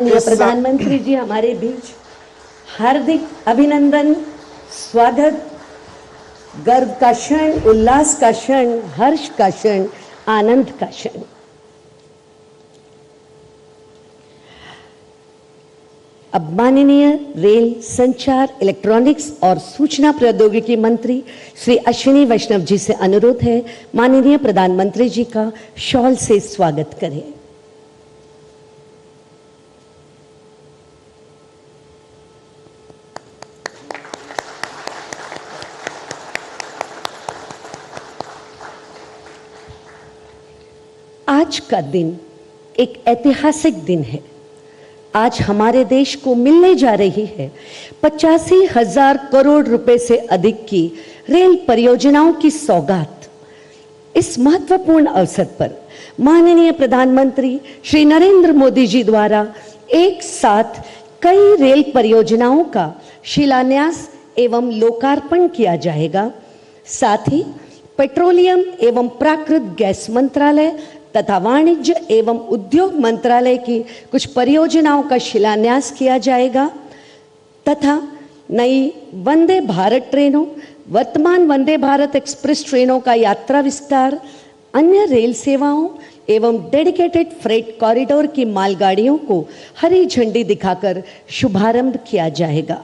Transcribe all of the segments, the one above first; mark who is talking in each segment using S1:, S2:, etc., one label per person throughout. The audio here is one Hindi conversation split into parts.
S1: प्रधानमंत्री जी हमारे बीच, हार्दिक अभिनंदन, स्वागत, गर्व का क्षण, उल्लास का क्षण, हर्ष का क्षण, आनंद का क्षण। अब माननीय रेल, संचार, इलेक्ट्रॉनिक्स और सूचना प्रौद्योगिकी मंत्री श्री अश्विनी वैष्णव जी से अनुरोध है, माननीय प्रधानमंत्री जी का शॉल से स्वागत करें। आज का दिन एक ऐतिहासिक दिन है। आज हमारे देश को मिलने जा रही है 85,000 करोड़ रुपए से अधिक की रेल परियोजनाओं की सौगात। इस महत्वपूर्ण अवसर पर माननीय प्रधानमंत्री श्री नरेंद्र मोदी जी द्वारा एक साथ कई रेल परियोजनाओं का शिलान्यास एवं लोकार्पण किया जाएगा। साथ ही पेट्रोलियम एवं प्राकृतिक गैस मंत्रालय तथा वाणिज्य एवं उद्योग मंत्रालय की कुछ परियोजनाओं का शिलान्यास किया जाएगा तथा नई वंदे भारत ट्रेनों, वर्तमान वंदे भारत एक्सप्रेस ट्रेनों का यात्रा विस्तार, अन्य रेल सेवाओं एवं डेडिकेटेड फ्रेट कॉरिडोर की मालगाड़ियों को हरी झंडी दिखाकर शुभारंभ किया जाएगा।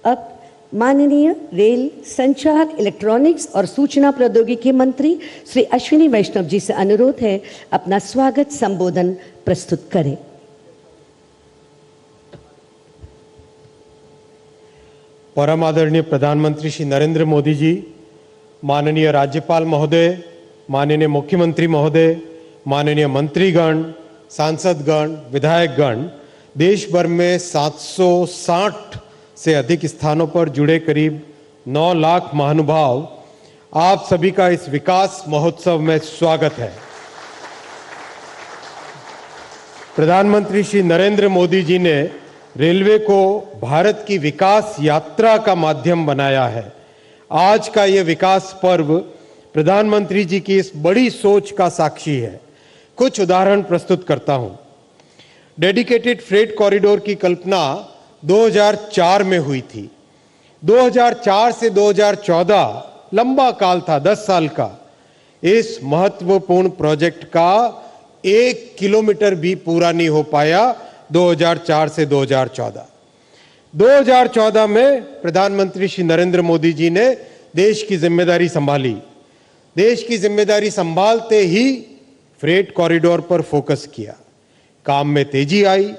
S1: अब माननीय रेल, संचार, इलेक्ट्रॉनिक्स और सूचना प्रौद्योगिकी मंत्री श्री अश्विनी वैष्णव जी से अनुरोध है, अपना स्वागत संबोधन प्रस्तुत करें।
S2: परम आदरणीय प्रधानमंत्री श्री नरेंद्र मोदी जी, माननीय राज्यपाल महोदय, माननीय मुख्यमंत्री महोदय, माननीय मंत्रीगण, सांसदगण, विधायकगण, देश भर में 760 से अधिक स्थानों पर जुड़े करीब 9 लाख महानुभाव, आप सभी का इस विकास महोत्सव में स्वागत है। प्रधानमंत्री श्री नरेंद्र मोदी जी ने रेलवे को भारत की विकास यात्रा का माध्यम बनाया है। आज का ये विकास पर्व प्रधानमंत्री जी की इस बड़ी सोच का साक्षी है। कुछ उदाहरण प्रस्तुत करता हूं। डेडिकेटेड फ्रेट कॉरिडोर की कल्पना 2004 में हुई थी। 2004 से 2014 लंबा काल था, 10 साल का। इस महत्वपूर्ण प्रोजेक्ट का 1 किलोमीटर भी पूरा नहीं हो पाया 2004 से 2014। 2014 में प्रधानमंत्री श्री नरेंद्र मोदी जी ने देश की जिम्मेदारी संभाली। देश की जिम्मेदारी संभालते ही फ्रेट कॉरिडोर पर फोकस किया, काम में तेजी आई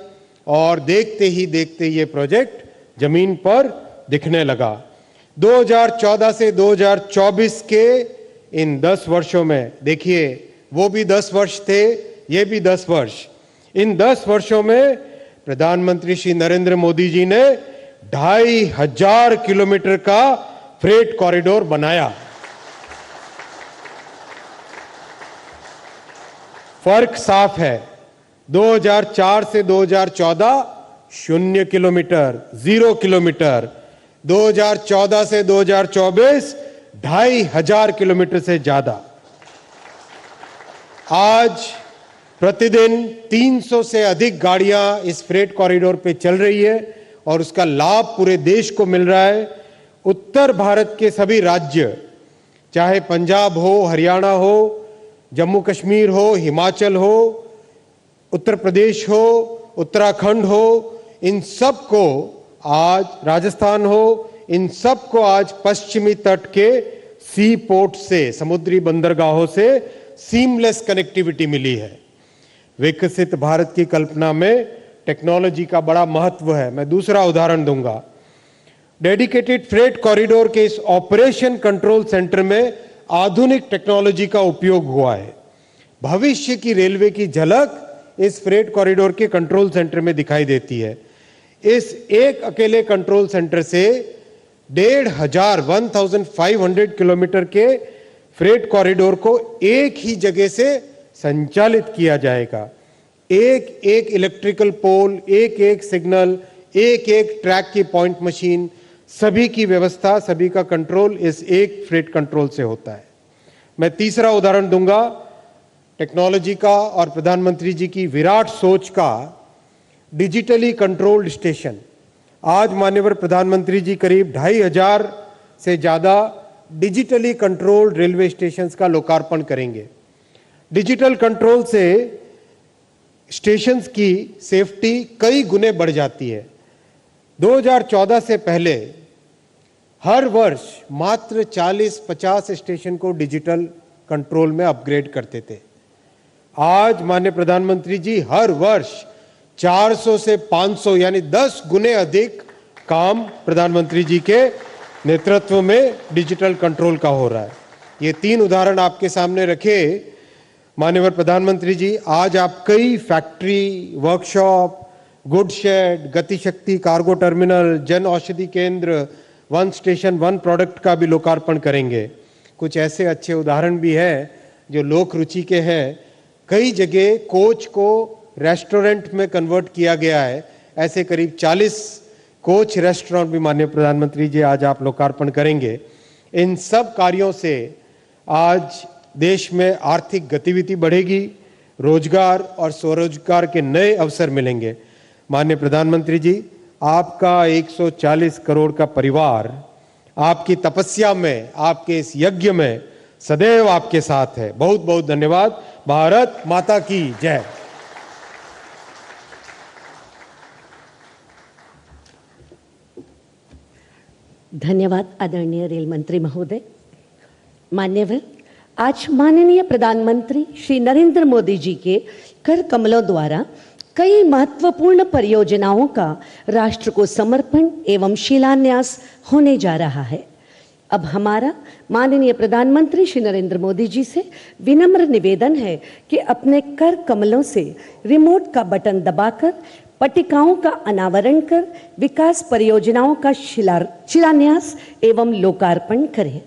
S2: और देखते ही देखते ये प्रोजेक्ट जमीन पर दिखने लगा। 2014 से 2024 के इन 10 वर्षों में, देखिए वो भी 10 वर्ष थे, ये भी 10 वर्ष। इन 10 वर्षों में प्रधानमंत्री श्री नरेंद्र मोदी जी ने 2,500 किलोमीटर का फ्रेट कॉरिडोर बनाया। फर्क साफ है, 2004 से 2014 0 किलोमीटर, 0 किलोमीटर। 2014 से 2024 2,500 किलोमीटर से ज्यादा। आज प्रतिदिन 300 से अधिक गाड़ियां इस फ्रेट कॉरिडोर पे चल रही है और उसका लाभ पूरे देश को मिल रहा है। उत्तर भारत के सभी राज्य, चाहे पंजाब हो, हरियाणा हो, जम्मू कश्मीर हो, हिमाचल हो, उत्तर प्रदेश हो, उत्तराखंड हो, इन सब को आज, राजस्थान हो, इन सब को आज पश्चिमी तट के सी पोर्ट से, समुद्री बंदरगाहों से सीमलेस कनेक्टिविटी मिली है। विकसित भारत की कल्पना में टेक्नोलॉजी का बड़ा महत्व है। मैं दूसरा उदाहरण दूंगा। डेडिकेटेड फ्रेट कॉरिडोर के इस ऑपरेशन कंट्रोल सेंटर में आधुनिक टेक्नोलॉजी का उपयोग हुआ है। भविष्य की रेलवे की झलक इस फ्रेट कॉरिडोर के कंट्रोल सेंटर में दिखाई देती है। इस एक अकेले कंट्रोल सेंटर से 1,500 किलोमीटर के फ्रेट कॉरिडोर को एक ही जगह से संचालित किया जाएगा। एक एक इलेक्ट्रिकल पोल, एक एक सिग्नल, एक एक ट्रैक की पॉइंट मशीन, सभी की व्यवस्था, सभी का कंट्रोल इस एक फ्रेट कंट्रोल से होता है। मैं तीसरा उदाहरण दूंगा टेक्नोलॉजी का और प्रधानमंत्री जी की विराट सोच का। Digitally controlled station. आज माननीय प्रधानमंत्री जी करीब 2500 से ज़्यादा डिजिटली कंट्रोल्ड रेलवे स्टेशंस का लोकार्पण करेंगे। डिजिटल कंट्रोल से स्टेशंस की सेफ्टी कई गुने बढ़ जाती है। 2014 से पहले हर वर्ष मात्र 40-50 स्टेशन को डिजिटल कंट्रोल में अपग्रेड करते थे। आज माननीय प्रधानमंत्री जी हर वर्ष 400 से 500 यानी 10 गुने अधिक काम प्रधानमंत्री जी के नेतृत्व में डिजिटल कंट्रोल का हो रहा है। ये 3 उदाहरण आपके सामने रखे माननीय प्रधानमंत्री जी। आज आप कई factory, workshop, good shed, Gatishakti cargo terminal, Jan Aushadhi केंद्र, वन स्टेशन वन प्रोडक्ट का भी लोकार्पण करेंगे। कुछ ऐसे अच्छे उदाहरण भी हैं जो लोक रुचि के हैं। कई जगह कोच को रेस्टोरेंट में कन्वर्ट किया गया है। ऐसे करीब 40 कोच रेस्टोरेंट भी माननीय प्रधानमंत्री जी आज आप लोकार्पण करेंगे। इन सब कार्यों से आज देश में आर्थिक गतिविधि बढ़ेगी, रोजगार और स्वरोजगार के नए अवसर मिलेंगे। माननीय प्रधानमंत्री जी, आपका 140 करोड़ का परिवार आपकी तपस्या में, आपके इस यज्ञ में सदैव आपके साथ है। बहुत बहुत धन्यवाद। भारत माता की जय।
S1: धन्यवाद आदरणीय रेल मंत्री महोदय। मान्यवर, आज माननीय प्रधानमंत्री श्री नरेंद्र मोदी जी के कर कमलों द्वारा कई महत्वपूर्ण परियोजनाओं का राष्ट्र को समर्पण एवं शिलान्यास होने जा रहा है। अब हमारा माननीय प्रधानमंत्री श्री नरेंद्र मोदी जी से विनम्र निवेदन है कि अपने कर कमलों से रिमोट का बटन दबाकर पट्टिकाओं का अनावरण कर विकास परियोजनाओं का शिलान्यास एवं लोकार्पण करें।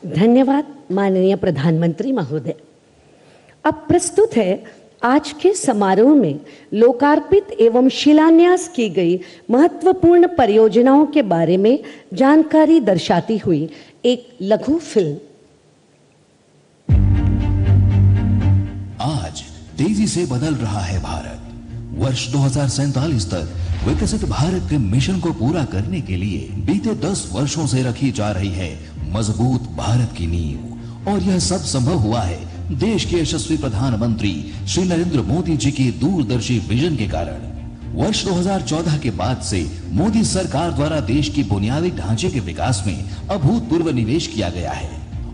S1: धन्यवाद माननीय प्रधानमंत्री महोदय। अब प्रस्तुत है आज के समारोह में लोकार्पित एवं शिलान्यास की गई महत्वपूर्ण परियोजनाओं के बारे में जानकारी दर्शाती हुई एक लघु फिल्म।
S3: आज तेजी से बदल रहा है भारत। वर्ष 2047 तक विकसित भारत के मिशन को पूरा करने के लिए बीते 10 वर्षों से रखी जा रही है मजबूत भारत की नींव। और यह सब संभव हुआ है देश के यशस्वी प्रधानमंत्री श्री नरेंद्र मोदी जी की दूरदर्शी विजन के कारण। वर्ष 2014 के बाद से मोदी सरकार द्वारा देश की बुनियादी ढांचे के विकास में अभूतपूर्व निवेश किया गया है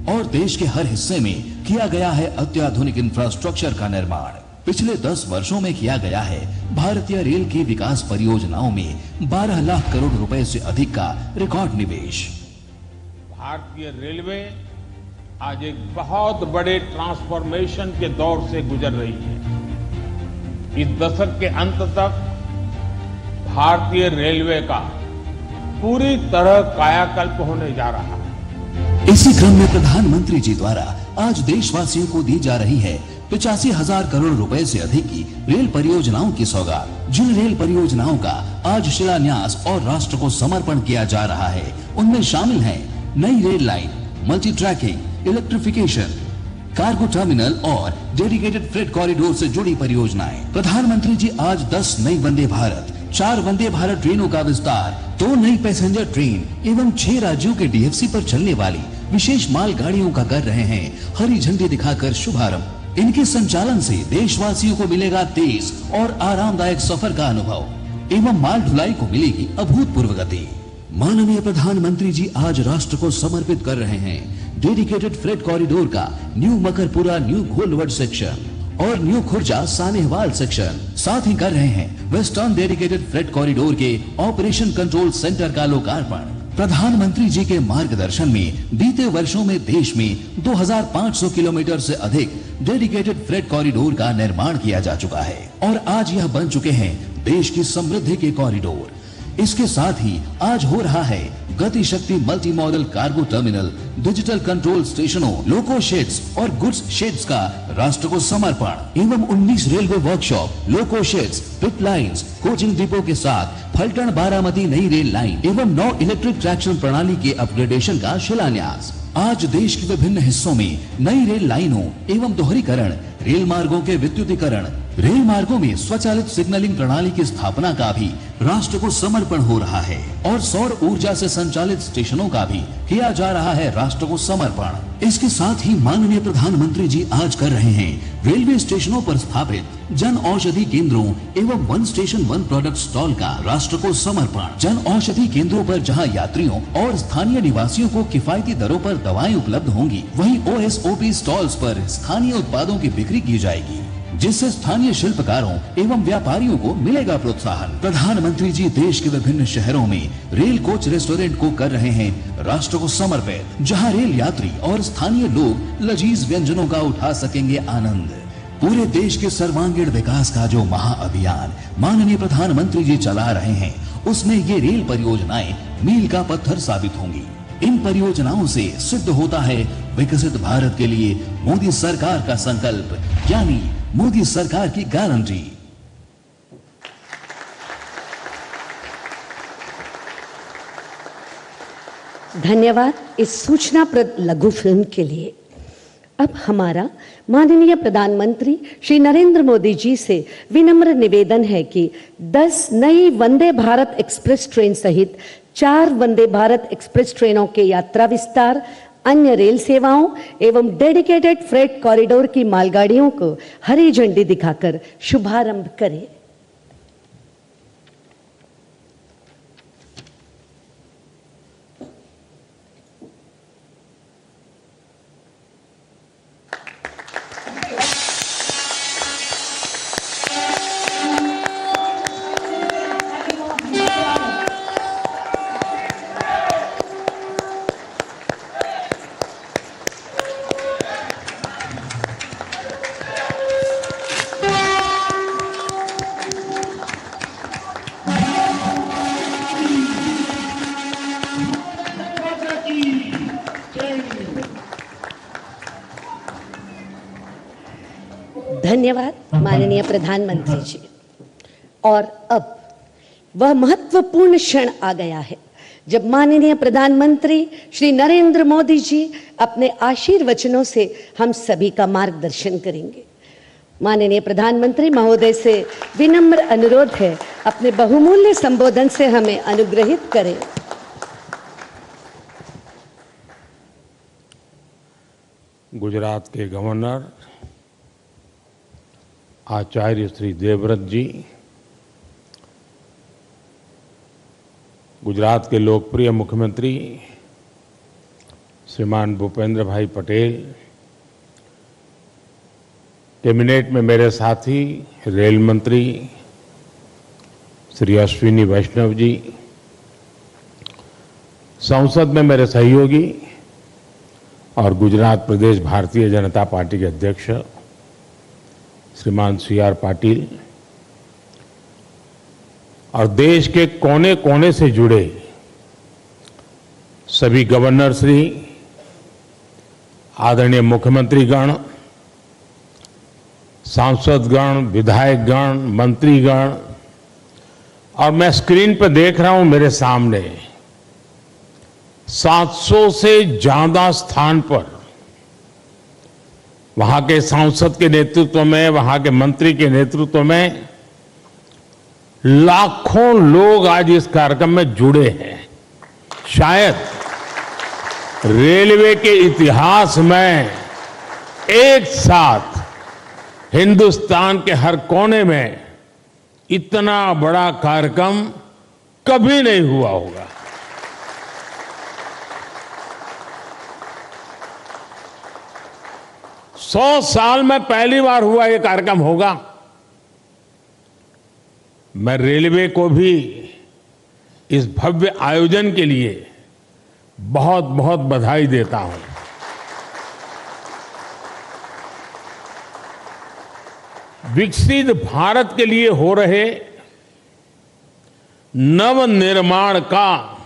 S3: और देश के हर हिस्से में किया गया है अत्याधुनिक इंफ्रास्ट्रक्चर का निर्माण। पिछले 10 वर्षों में किया गया है भारतीय रेल की विकास परियोजनाओं में 12 लाख करोड़ रुपए से अधिक का रिकॉर्ड निवेश।
S4: भारतीय रेलवे आज एक बहुत बड़े ट्रांसफॉर्मेशन के दौर से गुजर रही है। इस दशक के अंत तक भारतीय रेलवे का पूरी तरह कायाकल्प होने जा रहा है।
S3: इसी क्रम में प्रधानमंत्री जी द्वारा आज देशवासियों को दी जा रही है 85,000 करोड़ रुपए से अधिक की रेल परियोजनाओं की सौगात। जिन रेल परियोजनाओं का आज शिलान्यास और राष्ट्र को समर्पण किया जा रहा है उनमें शामिल हैं नई rail line, multi tracking, electrification, cargo terminal और डेडिकेटेड फ्रेट कॉरिडोर से जुड़ी परियोजनाएं। प्रधानमंत्री जी आज 10 नई वंदे भारत, 4 वंदे भारत ट्रेनों का विस्तार, 2 नई पैसेंजर ट्रेन एवं 6 राज्यों के डीएफसी पर चलने वाली विशेष माल गाड़ियों का कर रहे हैं हरी झंडी दिखाकर शुभारंभ। इनके संचालन से देशवासियों को मिलेगा तेज और आरामदायक सफर का अनुभव एवं माल ढुलाई को मिलेगी अभूतपूर्व गति। माननीय प्रधानमंत्री जी आज राष्ट्र को समर्पित कर रहे हैं डेडिकेटेड फ्रेट कॉरिडोर का new Makarpura new Gholvad section और न्यू खुर्जा सानेहवाल सेक्शन। साथ ही कर रहे हैं वेस्टर्न डेडिकेटेड फ्रेट कॉरिडोर के ऑपरेशन कंट्रोल सेंटर का लोकार्पण। प्रधानमंत्री जी के मार्गदर्शन में बीते वर्षों में देश में 2500 किलोमीटर से अधिक डेडिकेटेड फ्रेट कॉरिडोर का निर्माण किया जा चुका है और आज यह बन चुके हैं देश की समृद्धि के कॉरिडोर। इसके साथ ही आज हो रहा है गति Shakti multi modal cargo terminal, digital control स्टेशनों, लोको शेड्स और गुड्स शेड्स का राष्ट्र को समर्पण एवं 19 रेलवे वर्कशॉप, लोको शेड्स, पिट लाइन्स, कोचिंग डिपो के साथ फलटन बारामती नई रेल लाइन एवं 9 इलेक्ट्रिक ट्रैक्शन प्रणाली के अपग्रेडेशन का शिलान्यास। आज देश के विभिन्न हिस्सों में नई रेल लाइनों एवं दोहरीकरण, रेल मार्गों के विद्युतीकरण, रेल मार्गों में स्वचालित सिग्नलिंग प्रणाली की स्थापना का भी राष्ट्र को समर्पण हो रहा है और सौर ऊर्जा से संचालित स्टेशनों का भी किया जा रहा है राष्ट्र को समर्पण। इसके साथ ही माननीय प्रधानमंत्री जी आज कर रहे हैं रेलवे स्टेशनों पर स्थापित जन औषधि केंद्रों एवं 1 स्टेशन 1 प्रोडक्ट स्टॉल का राष्ट्र को समर्पण। जन औषधि केंद्रों पर जहां यात्रियों और स्थानीय निवासियों को किफायती दरों पर दवाएं उपलब्ध होंगी, वहीं OSOP स्टॉल्स पर स्थानीय उत्पादों की बिक्री की जाएगी, जिससे स्थानीय शिल्पकारों एवं व्यापारियों को मिलेगा प्रोत्साहन। प्रधानमंत्री जी देश के विभिन्न शहरों में रेल कोच रेस्टोरेंट को कर रहे हैं राष्ट्र को समर्पित, जहां रेल यात्री और स्थानीय लोग लजीज व्यंजनों का उठा सकेंगे आनंद। पूरे देश के सर्वांगीण विकास का जो महाअभियान माननीय प्रधानमंत्री जी चला रहे हैं, उसमें ये रेल परियोजनाएं मील का पत्थर साबित होंगी। इन परियोजनाओं से सिद्ध होता है विकसित भारत के लिए मोदी सरकार का संकल्प, यानी मोदी सरकार की गारंटी।
S1: धन्यवाद इस सूचनाप्रद लघु फिल्म के लिए। अब हमारा माननीय प्रधानमंत्री श्री नरेंद्र मोदी जी से विनम्र निवेदन है कि 10 नई वंदे भारत एक्सप्रेस ट्रेन सहित 4 वंदे भारत एक्सप्रेस ट्रेनों के यात्रा विस्तार, अन्य रेल सेवाओं एवं डेडिकेटेड फ्रेट कॉरिडोर की मालगाड़ियों को हरी झंडी दिखाकर शुभारंभ करें। धन्यवाद माननीय प्रधानमंत्री जी। और अब वह महत्वपूर्ण क्षण आ गया है जब माननीय प्रधानमंत्री श्री नरेंद्र मोदी जी अपने आशीर्वचनों से हम सभी का मार्गदर्शन करेंगे। माननीय प्रधानमंत्री महोदय से विनम्र अनुरोध है, अपने बहुमूल्य संबोधन से हमें अनुग्रहित करें।
S4: गुजरात के गवर्नर आचार्य श्री देवव्रत जी, गुजरात के लोकप्रिय मुख्यमंत्री श्रीमान भूपेंद्र भाई पटेल, कैबिनेट में मेरे साथी रेल मंत्री श्री अश्विनी वैष्णव जी, संसद में मेरे सहयोगी और गुजरात प्रदेश भारतीय जनता पार्टी के अध्यक्ष श्रीमान CR पाटिल और देश के कोने कोने से जुड़े सभी गवर्नर श्री, आदरणीय मुख्यमंत्रीगण, सांसदगण, विधायकगण, मंत्रीगण, और मैं स्क्रीन पर देख रहा हूं मेरे सामने 700 से ज्यादा स्थान पर वहां के सांसद के नेतृत्व में, वहां के मंत्री के नेतृत्व में लाखों लोग आज इस कार्यक्रम में जुड़े हैं। शायद रेलवे के इतिहास में एक साथ हिंदुस्तान के हर कोने में इतना बड़ा कार्यक्रम कभी नहीं हुआ होगा। सौ साल में पहली बार हुआ ये कार्यक्रम होगा। मैं रेलवे को भी इस भव्य आयोजन के लिए बहुत बहुत बधाई देता हूं। विकसित भारत के लिए हो रहे नवनिर्माण का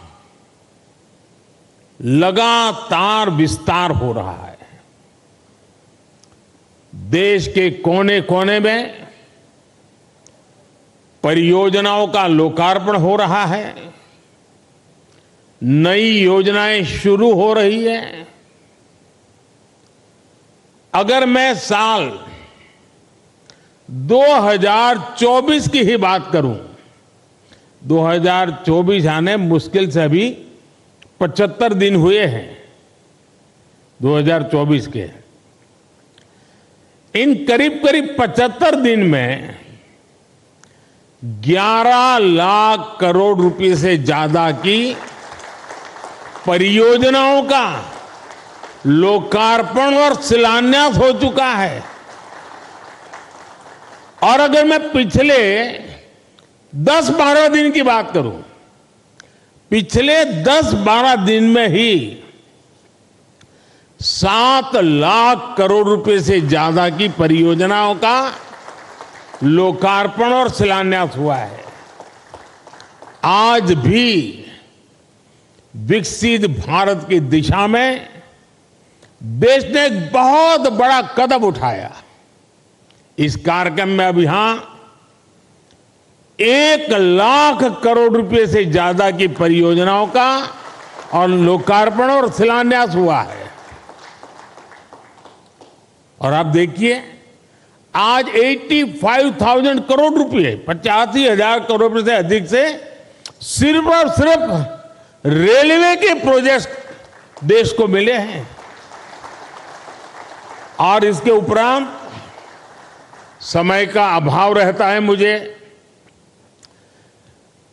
S4: लगातार विस्तार हो रहा है। देश के कोने कोने में परियोजनाओं का लोकार्पण हो रहा है, नई योजनाएं शुरू हो रही है। अगर मैं साल 2024 की ही बात करूं, 2024 आने मुश्किल से अभी 75 दिन हुए हैं 2024 के। इन करीब करीब 75 दिन में 11 लाख करोड़ रुपए से ज्यादा की परियोजनाओं का लोकार्पण और शिलान्यास हो चुका है। और अगर मैं पिछले 10-12 दिन की बात करूं, पिछले 10-12 दिन में ही 7 लाख करोड़ रुपए से ज्यादा की परियोजनाओं का लोकार्पण और शिलान्यास हुआ है। आज भी विकसित भारत की दिशा में देश ने एक बहुत बड़ा कदम उठाया। इस कार्यक्रम में अब यहां 1 लाख करोड़ रुपए से ज्यादा की परियोजनाओं का और लोकार्पण और शिलान्यास हुआ है। और आप देखिए, आज 85,000 करोड़ रुपए, 85,000 करोड़ रुपए से अधिक से सिर्फ और सिर्फ रेलवे के प्रोजेक्ट देश को मिले हैं। और इसके उपरांत समय का अभाव रहता है मुझे,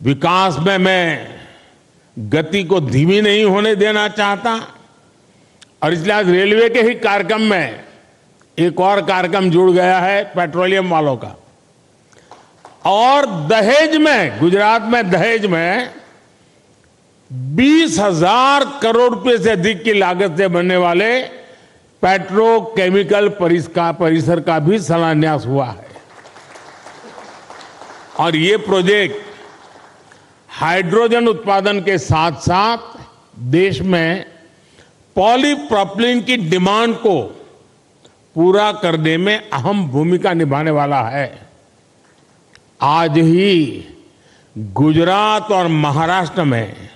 S4: विकास में मैं गति को धीमी नहीं होने देना चाहता, और इसलिए आज रेलवे के ही कार्यक्रम में एक और कार्यक्रम जुड़ गया है पेट्रोलियम वालों का। और दहेज में, गुजरात में दहेज में 20,000 करोड़ रुपए से अधिक की लागत से बनने वाले पेट्रोकेमिकल परिसर का भी शिलान्यास हुआ है। और ये प्रोजेक्ट हाइड्रोजन उत्पादन के साथ साथ देश में पॉलीप्रोपिलीन की डिमांड को पूरा करने में अहम भूमिका निभाने वाला है। आज ही गुजरात और महाराष्ट्र में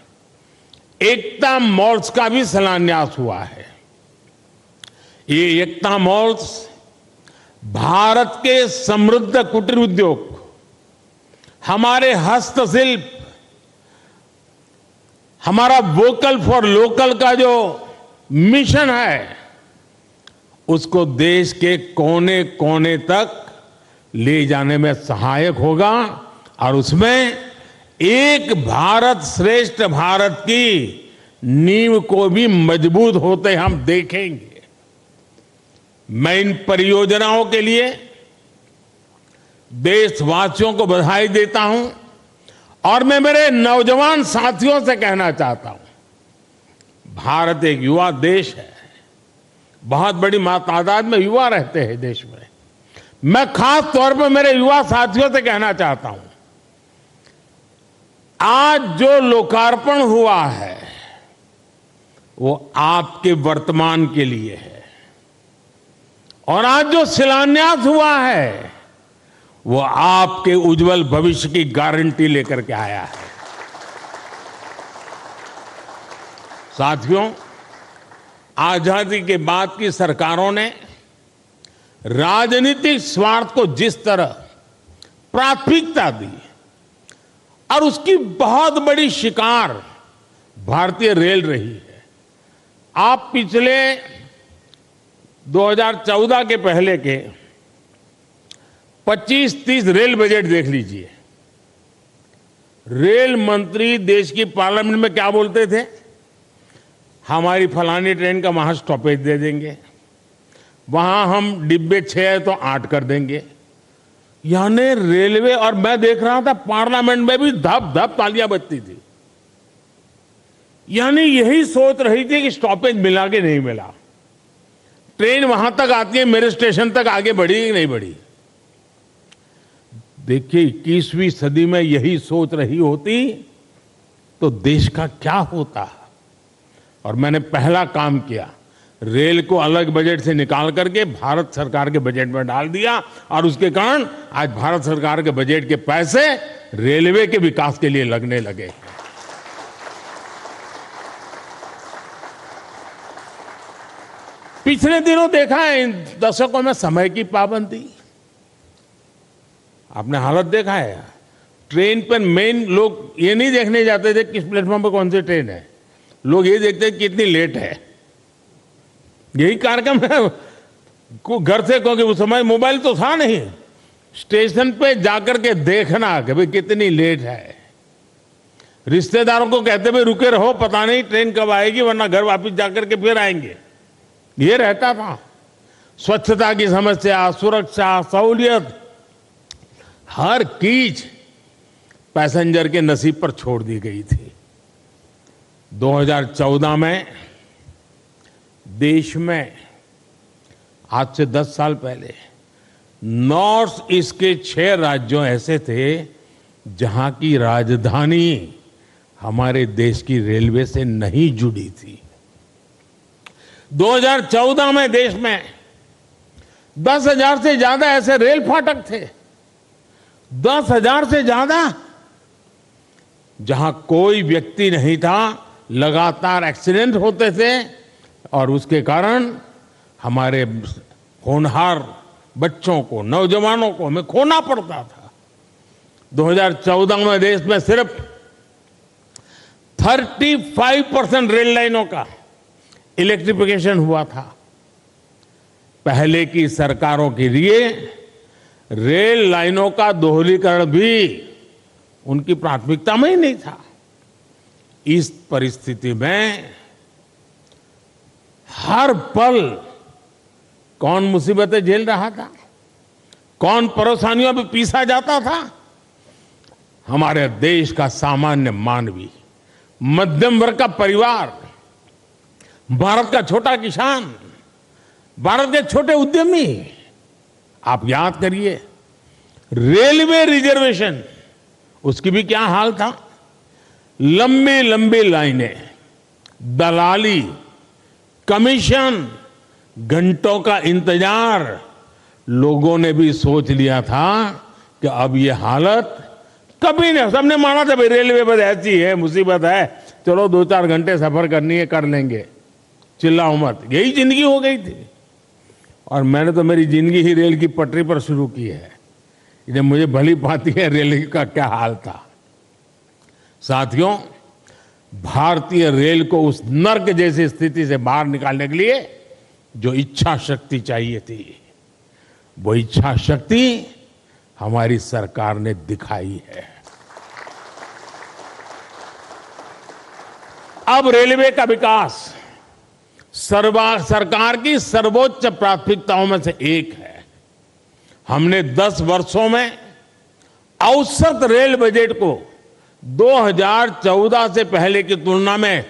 S4: एकता मॉल्स का भी शिलान्यास हुआ है। ये एकता मॉल्स भारत के समृद्ध कुटीर उद्योग, हमारे हस्तशिल्प, हमारा वोकल फॉर लोकल का जो मिशन है, उसको देश के कोने कोने तक ले जाने में सहायक होगा। और उसमें एक भारत श्रेष्ठ भारत की नींव को भी मजबूत होते हम देखेंगे। मैं इन परियोजनाओं के लिए देशवासियों को बधाई देता हूं, और मैं मेरे नौजवान साथियों से कहना चाहता हूं, भारत एक युवा देश है, बहुत बड़ी तादाद में युवा रहते हैं देश में। मैं खास तौर पर मेरे युवा साथियों से कहना चाहता हूं, आज जो लोकार्पण हुआ है वो आपके वर्तमान के लिए है, और आज जो शिलान्यास हुआ है वो आपके उज्जवल भविष्य की गारंटी लेकर के आया है। साथियों, आजादी के बाद की सरकारों ने राजनीतिक स्वार्थ को जिस तरह प्राथमिकता दी और उसकी बहुत बड़ी शिकार भारतीय रेल रही है। आप पिछले 2014 के पहले के 25-30 रेल बजट देख लीजिए। रेल मंत्री देश की पार्लियामेंट में क्या बोलते थे? हमारी फलानी ट्रेन का वहां स्टॉपेज दे देंगे, वहां हम डिब्बे 6 है तो 8 कर देंगे। यानी रेलवे, और मैं देख रहा था पार्लियामेंट में भी धप धप तालियां बजती थी। यानी यही सोच रही थी कि स्टॉपेज मिला कि नहीं मिला, ट्रेन वहां तक आती है, मेरे स्टेशन तक आगे बढ़ी कि नहीं बढ़ी। देखिए 21वीं सदी में यही सोच रही होती तो देश का क्या होता। और मैंने पहला काम किया, रेल को अलग बजट से निकाल करके भारत सरकार के बजट में डाल दिया, और उसके कारण आज भारत सरकार के बजट के पैसे रेलवे के विकास के लिए लगने लगे। पिछले दिनों देखा है इन दशकों में समय की पाबंदी, आपने हालत देखा है। ट्रेन पर मेन लोग ये नहीं देखने जाते थे किस प्लेटफॉर्म पर कौन सी ट्रेन है, लोग ये देखते हैं कितनी लेट है। यही कार्यक्रम है घर से, क्योंकि उस समय मोबाइल तो था नहीं, स्टेशन पे जाकर के देखना कि भाई कितनी लेट है। रिश्तेदारों को कहते भाई रुके रहो, पता नहीं ट्रेन कब आएगी, वरना घर वापस जाकर के फिर आएंगे। ये रहता था। स्वच्छता की समस्या, सुरक्षा, सहूलियत, हर चीज पैसेंजर के नसीब पर छोड़ दी गई थी। 2014 में देश में, आज से 10 साल पहले, नॉर्थ ईस्ट के 6 राज्यों ऐसे थे जहां की राजधानी हमारे देश की रेलवे से नहीं जुड़ी थी। 2014 में देश में 10,000 से ज्यादा ऐसे रेल फाटक थे, 10,000 से ज्यादा, जहां कोई व्यक्ति नहीं था, लगातार एक्सीडेंट होते थे और उसके कारण हमारे होनहार बच्चों को, नौजवानों को हमें खोना पड़ता था। 2014 में देश में सिर्फ 35% रेल लाइनों का इलेक्ट्रिफिकेशन हुआ था। पहले की सरकारों के लिए रेल लाइनों का दोहरीकरण भी उनकी प्राथमिकता में ही नहीं था। इस परिस्थिति में हर पल कौन मुसीबतें झेल रहा था, कौन परेशानियों में पीसा जाता था? हमारे देश का सामान्य मानवी, मध्यम वर्ग का परिवार, भारत का छोटा किसान, भारत के छोटे उद्यमी। आप याद करिए, रेलवे रिजर्वेशन, उसकी भी क्या हाल था। लंबी लंबी लाइनें, दलाली, कमीशन, घंटों का इंतजार। लोगों ने भी सोच लिया था कि अब ये हालत कभी नहीं, सबने माना था भाई रेलवे बस ऐसी है, मुसीबत है, चलो 2-4 घंटे सफर करनी है, कर लेंगे, चिल्लाओ मत। यही जिंदगी हो गई थी। और मैंने तो मेरी जिंदगी ही रेल की पटरी पर शुरू की है, जब मुझे भली भांति है रेल का क्या हाल था। साथियों, भारतीय रेल को उस नर्क जैसी स्थिति से बाहर निकालने के लिए जो इच्छा शक्ति चाहिए थी, वो इच्छा शक्ति हमारी सरकार ने दिखाई है। अब रेलवे का विकास सरकार की सर्वोच्च प्राथमिकताओं में से एक है। हमने 10 वर्षों में औसत रेल बजट को 2014 से पहले की तुलना में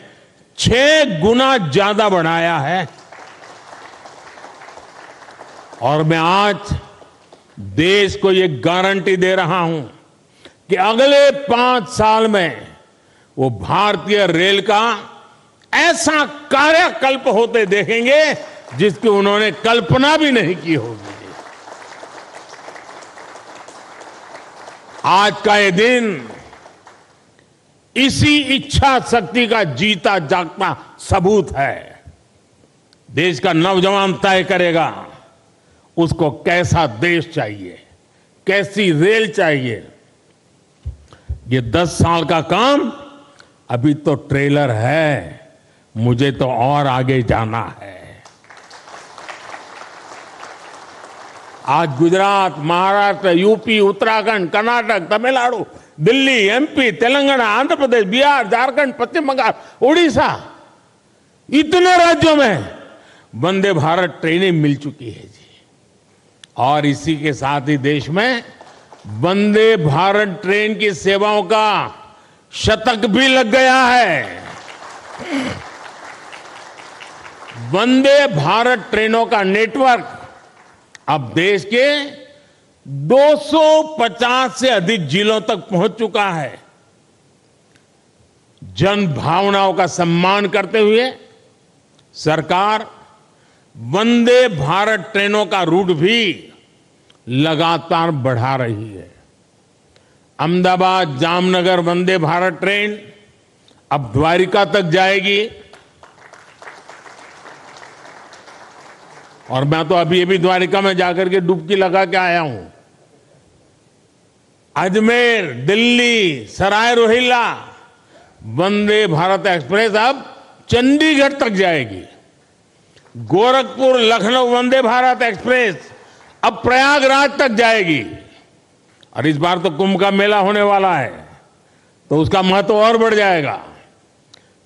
S4: 6 गुना ज्यादा बढ़ाया है। और मैं आज देश को ये गारंटी दे रहा हूं कि अगले 5 साल में वो भारतीय रेल का ऐसा कार्यकल्प होते देखेंगे जिसकी उन्होंने कल्पना भी नहीं की होगी। आज का ये दिन इसी इच्छा शक्ति का जीता जागता सबूत है। देश का नौजवान तय करेगा उसको कैसा देश चाहिए, कैसी रेल चाहिए। ये 10 साल का काम अभी तो ट्रेलर है, मुझे तो और आगे जाना है। आज गुजरात, महाराष्ट्र, यूपी, उत्तराखंड, कर्नाटक, तमिलनाडु, दिल्ली, एमपी, तेलंगाना, आंध्र प्रदेश, बिहार, झारखंड, पश्चिम बंगाल, उड़ीसा, इतने राज्यों में वंदे भारत ट्रेनें मिल चुकी है जी। और इसी के साथ ही देश में वंदे भारत ट्रेन की सेवाओं का शतक भी लग गया है। वंदे भारत ट्रेनों का नेटवर्क अब देश के 250 से अधिक जिलों तक पहुंच चुका है। जन भावनाओं का सम्मान करते हुए सरकार वंदे भारत ट्रेनों का रूट भी लगातार बढ़ा रही है। अहमदाबाद जामनगर वंदे भारत ट्रेन अब द्वारिका तक जाएगी। और मैं तो अभी द्वारिका में जाकर के डुबकी लगा के आया हूं। अजमेर, दिल्ली, सराय रोहिल्ला वंदे भारत एक्सप्रेस अब चंडीगढ़ तक जाएगी। गोरखपुर लखनऊ वंदे भारत एक्सप्रेस अब प्रयागराज तक जाएगी। और इस बार तो कुंभ का मेला होने वाला है, तो उसका महत्व और बढ़ जाएगा।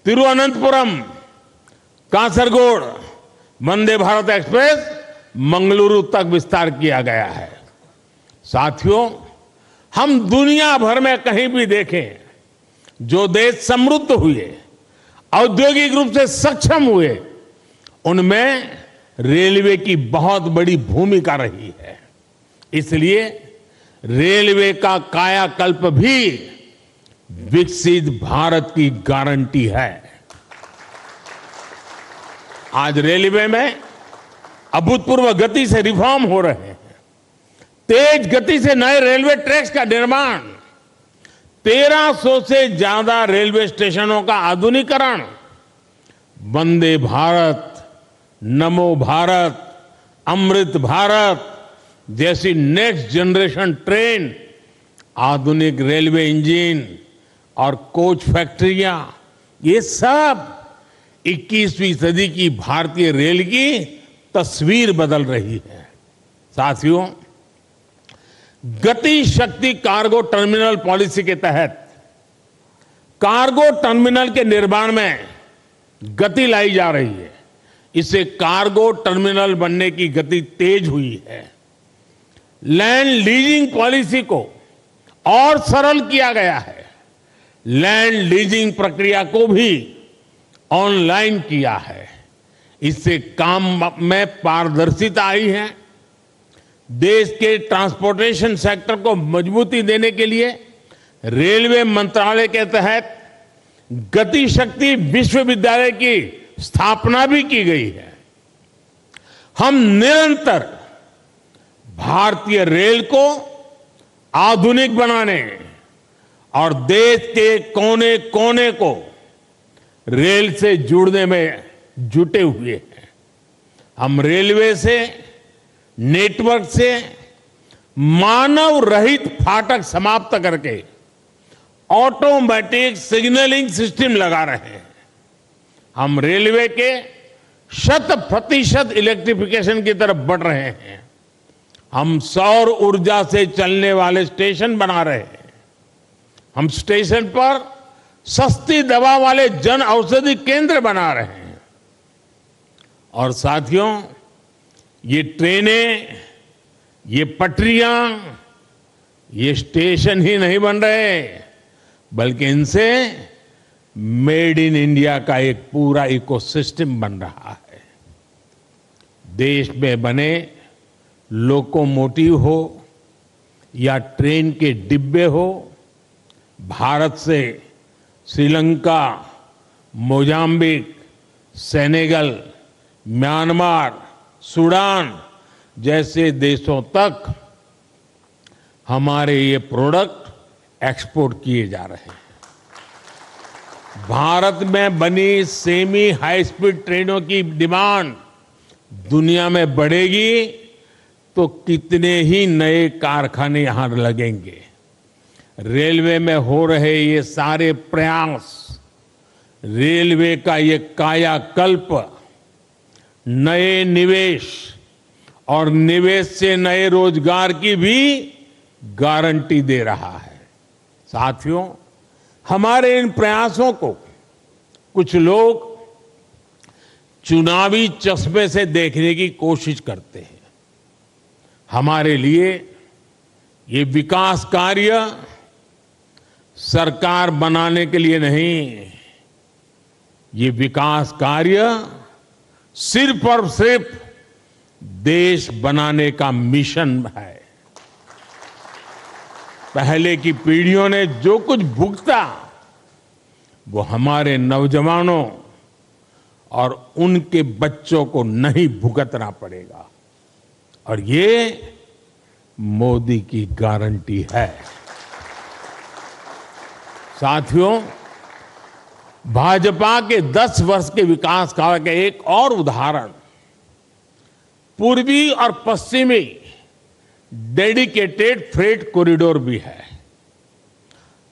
S4: तिरुवनंतपुरम, कासरगोड वंदे भारत एक्सप्रेस मंगलुरु तक विस्तार किया गया है। साथियों, हम दुनिया भर में कहीं भी देखें, जो देश समृद्ध हुए, औद्योगिक रूप से सक्षम हुए, उनमें रेलवे की बहुत बड़ी भूमिका रही है। इसलिए रेलवे का कायाकल्प भी विकसित भारत की गारंटी है। आज रेलवे में अभूतपूर्व गति से रिफॉर्म हो रहे हैं। तेज गति से नए रेलवे ट्रैक्स का निर्माण, 1300 से ज्यादा रेलवे स्टेशनों का आधुनिकीकरण, वंदे भारत, नमो भारत, अमृत भारत जैसी नेक्स्ट जनरेशन ट्रेन, आधुनिक रेलवे इंजन और कोच फैक्ट्रियां, ये सब 21वीं सदी की भारतीय रेल की तस्वीर बदल रही है। साथियों, गति शक्ति कार्गो टर्मिनल पॉलिसी के तहत कार्गो टर्मिनल के निर्माण में गति लाई जा रही है। इससे कार्गो टर्मिनल बनने की गति तेज हुई है। लैंड लीजिंग पॉलिसी को और सरल किया गया है। लैंड लीजिंग प्रक्रिया को भी ऑनलाइन किया है। इससे काम में पारदर्शिता आई है। देश के ट्रांसपोर्टेशन सेक्टर को मजबूती देने के लिए रेलवे मंत्रालय के तहत गति शक्ति विश्वविद्यालय की स्थापना भी की गई है। हम निरंतर भारतीय रेल को आधुनिक बनाने और देश के कोने कोने को रेल से जुड़ने में जुटे हुए हैं। हम रेलवे से, नेटवर्क से मानव रहित फाटक समाप्त करके ऑटोमेटिक सिग्नलिंग सिस्टम लगा रहे हैं। हम रेलवे के 100% इलेक्ट्रिफिकेशन की तरफ बढ़ रहे हैं। हम सौर ऊर्जा से चलने वाले स्टेशन बना रहे हैं। हम स्टेशन पर सस्ती दवा वाले जन औषधि केंद्र बना रहे हैं। और साथियों, ये ट्रेनें, ये पटरियां, ये स्टेशन ही नहीं बन रहे, बल्कि इनसे मेड इन इंडिया का एक पूरा इकोसिस्टम बन रहा है। देश में बने लोकोमोटिव हो या ट्रेन के डिब्बे हो, भारत से Sri Lanka, Mozambique, Senegal, Myanmar, Sudan जैसे देशों तक हमारे ये प्रोडक्ट एक्सपोर्ट किए जा रहे हैं। भारत में बनी सेमी हाई स्पीड ट्रेनों की डिमांड दुनिया में बढ़ेगी तो कितने ही नए कारखाने यहां लगेंगे। रेलवे में हो रहे ये सारे प्रयास, रेलवे का ये कायाकल्प नए निवेश और निवेश से नए रोजगार की भी गारंटी दे रहा है। साथियों, हमारे इन प्रयासों को कुछ लोग चुनावी चश्मे से देखने की कोशिश करते हैं। हमारे लिए ये विकास कार्य सरकार बनाने के लिए नहीं, ये विकास कार्य सिर्फ और सिर्फ देश बनाने का मिशन है। पहले की पीढ़ियों ने जो कुछ भुगता वो हमारे नौजवानों और उनके बच्चों को नहीं भुगतना पड़ेगा, और ये मोदी की गारंटी है। साथियों, भाजपा के 10 वर्ष के विकास का एक और उदाहरण पूर्वी और पश्चिमी डेडिकेटेड फ्रेट कॉरिडोर भी है।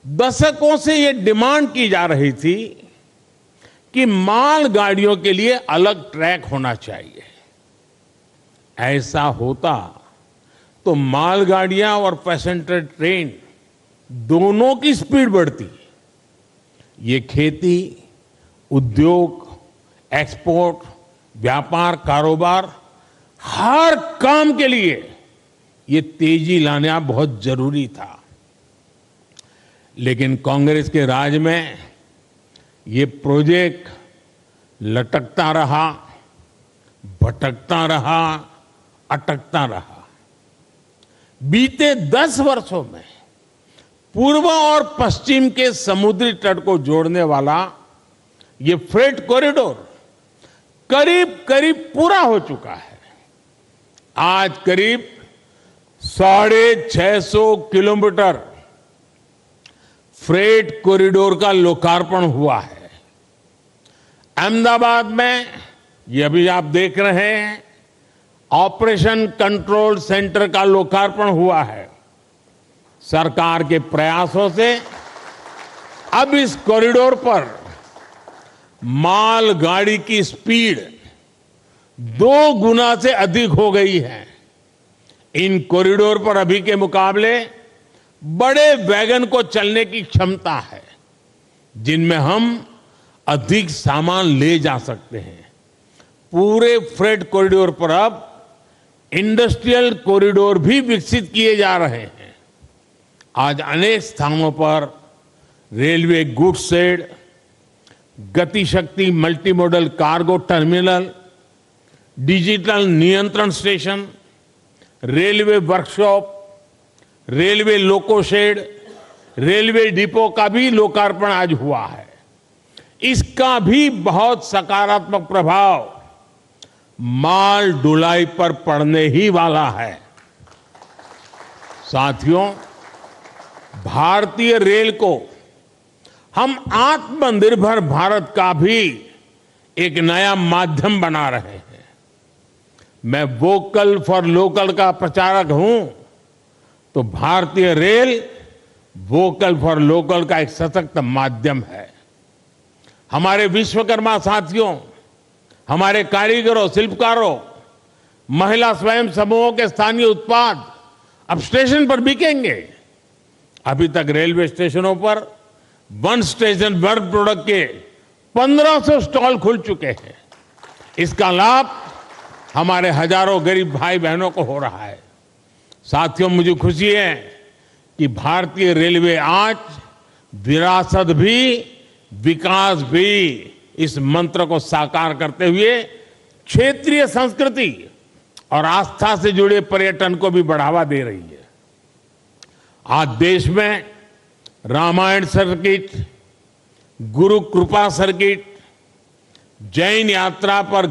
S4: दशकों से ये डिमांड की जा रही थी कि माल गाड़ियों के लिए अलग ट्रैक होना चाहिए। ऐसा होता तो मालगाड़ियां और पैसेंजर ट्रेन दोनों की स्पीड बढ़ती। ये खेती, उद्योग, एक्सपोर्ट, व्यापार, कारोबार, हर काम के लिए ये तेजी लाना बहुत जरूरी था। लेकिन कांग्रेस के राज में ये प्रोजेक्ट लटकता रहा, भटकता रहा, अटकता रहा। बीते 10 वर्षों में पूर्व और पश्चिम के समुद्री तट को जोड़ने वाला ये फ्रेट कॉरिडोर करीब करीब पूरा हो चुका है। आज करीब 650 किलोमीटर फ्रेट कॉरिडोर का लोकार्पण हुआ है। अहमदाबाद में ये अभी आप देख रहे हैं, ऑपरेशन कंट्रोल सेंटर का लोकार्पण हुआ है। सरकार के प्रयासों से अब इस कॉरिडोर पर माल गाड़ी की स्पीड 2 गुना से अधिक हो गई है। इन कॉरिडोर पर अभी के मुकाबले बड़े वैगन को चलने की क्षमता है, जिनमें हम अधिक सामान ले जा सकते हैं। पूरे फ्रेट कॉरिडोर पर अब इंडस्ट्रियल कॉरिडोर भी विकसित किए जा रहे हैं। आज अनेक स्थानों पर railway goods shed, Gati Shakti multi modal cargo terminal, digital नियंत्रण station, railway workshop, railway loco shed, railway depot का भी लोकार्पण आज हुआ है। इसका भी बहुत सकारात्मक प्रभाव माल ढुलाई पर पड़ने ही वाला है। साथियों, भारतीय रेल को हम आत्मनिर्भर भारत का भी एक नया माध्यम बना रहे हैं। मैं वोकल फॉर लोकल का प्रचारक हूं, तो भारतीय रेल वोकल फॉर लोकल का एक सशक्त माध्यम है। हमारे विश्वकर्मा साथियों, हमारे कारीगरों, शिल्पकारों, महिला स्वयं समूहों के स्थानीय उत्पाद अब स्टेशन पर बिकेंगे। अभी तक रेलवे स्टेशनों पर वन स्टेशन वन प्रोडक्ट के 1500 स्टॉल खुल चुके हैं। इसका लाभ हमारे हजारों गरीब भाई बहनों को हो रहा है। साथियों, मुझे खुशी है कि भारतीय रेलवे आज विरासत भी विकास भी इस मंत्र को साकार करते हुए क्षेत्रीय संस्कृति और आस्था से जुड़े पर्यटन को भी बढ़ावा दे रही है। आज देश में रामायण सर्किट, गुरु कृपा सर्किट, जैन यात्रा पर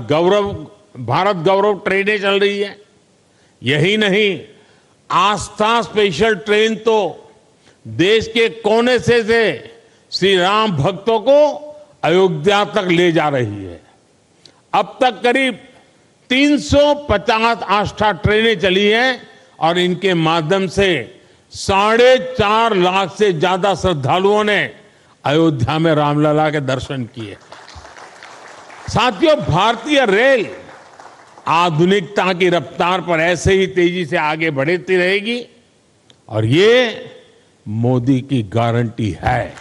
S4: भारत गौरव ट्रेनें चल रही है। यही नहीं, आस्था स्पेशल ट्रेन तो देश के कोने से श्री राम भक्तों को अयोध्या तक ले जा रही है। अब तक करीब 350 आस्था ट्रेनें चली हैं और इनके माध्यम से 4.5 लाख से ज्यादा श्रद्धालुओं ने अयोध्या में रामलला के दर्शन किए। साथियों, भारतीय रेल आधुनिकता की रफ्तार पर ऐसे ही तेजी से आगे बढ़ती रहेगी और ये मोदी की गारंटी है।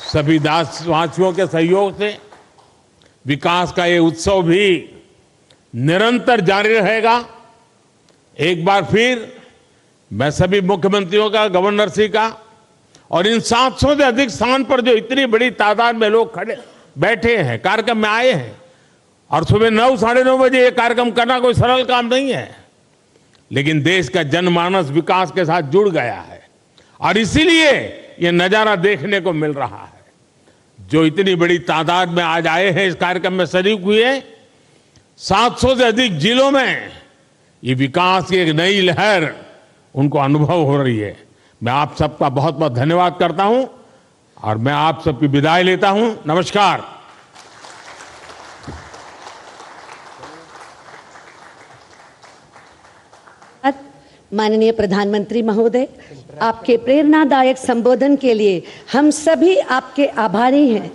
S4: सभी देशवासियों के सहयोग से विकास का ये उत्सव भी निरंतर जारी रहेगा। एक बार फिर मैं सभी मुख्यमंत्रियों का, गवर्नर श्री का और इन 700 से अधिक स्थान पर जो इतनी बड़ी तादाद में लोग खड़े बैठे हैं, कार्यक्रम में आए हैं, और सुबह 9, साढ़े 9 बजे ये कार्यक्रम करना कोई सरल काम नहीं है, लेकिन देश का जनमानस विकास के साथ जुड़ गया है और इसीलिए ये नजारा देखने को मिल रहा है। जो इतनी बड़ी तादाद में आज आए हैं, इस कार्यक्रम में शरीक हुए, 700 से अधिक जिलों में ये विकास की एक नई लहर उनको अनुभव हो रही है। मैं आप सबका बहुत बहुत धन्यवाद करता हूं और मैं आप सबकी विदाई लेता हूं। नमस्कार।
S1: माननीय प्रधानमंत्री महोदय, आपके प्रेरणादायक संबोधन के लिए हम सभी आपके आभारी हैं।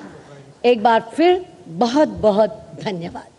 S1: एक बार फिर बहुत बहुत धन्यवाद।